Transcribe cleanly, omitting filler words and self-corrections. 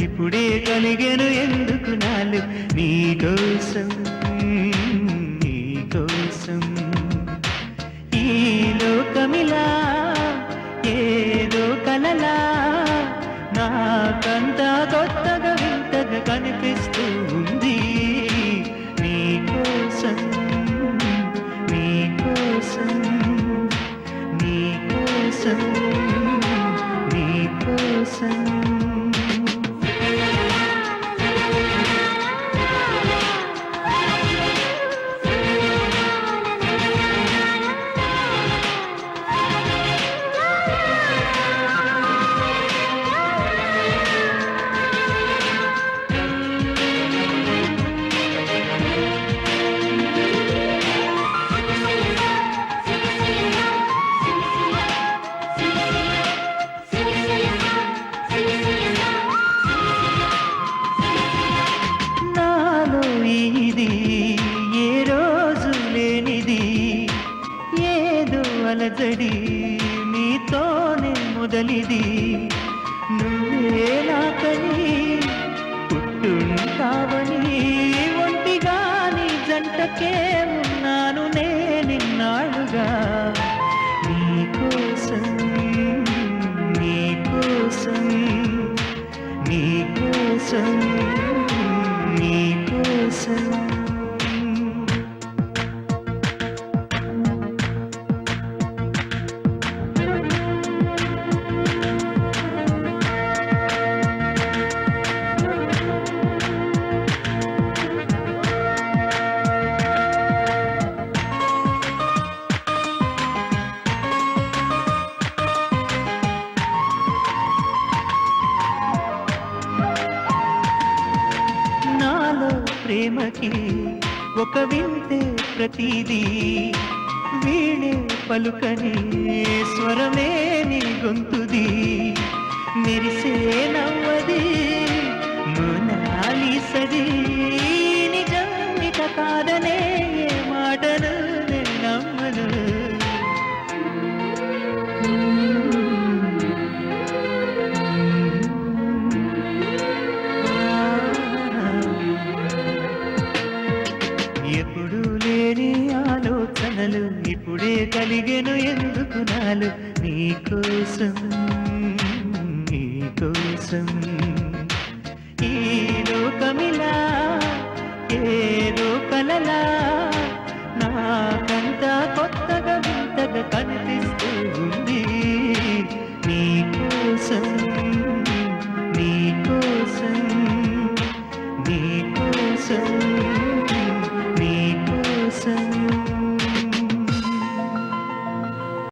ఇప్పుడే కలిగెను ఎందుకు నాలు నీకోసం నీకోసం ఈ లోకమిలా ఏదో కలలా నాకంతా కొత్తగా వింతగా కనిపిస్తూ ఉంది నీకోసం నీకోసం నీకోసం నీకోసం అలజడి నీతోనే మొదలిది నువ్వే నాకని పుట్టుంటావని ఒంటిగా నీ జంటకే ఉన్నాను నేనిన్నాళ్ళుగా నీకోసం నీకోసం నీకోసం నీకోసం ప్రేమకి ఒక వింతే ప్రతిదీ వీణే పలుకని స్వరమే నీ గొంతుది మెరిసే నవ్వది మోనాలిసది నిజానిక కాదనే మాటను నమ్మను ఎప్పుడు లేని ఆలోచనలు ఇప్పుడే కలిగెను ఎందుకు నాలు నీకోసం నీకోసం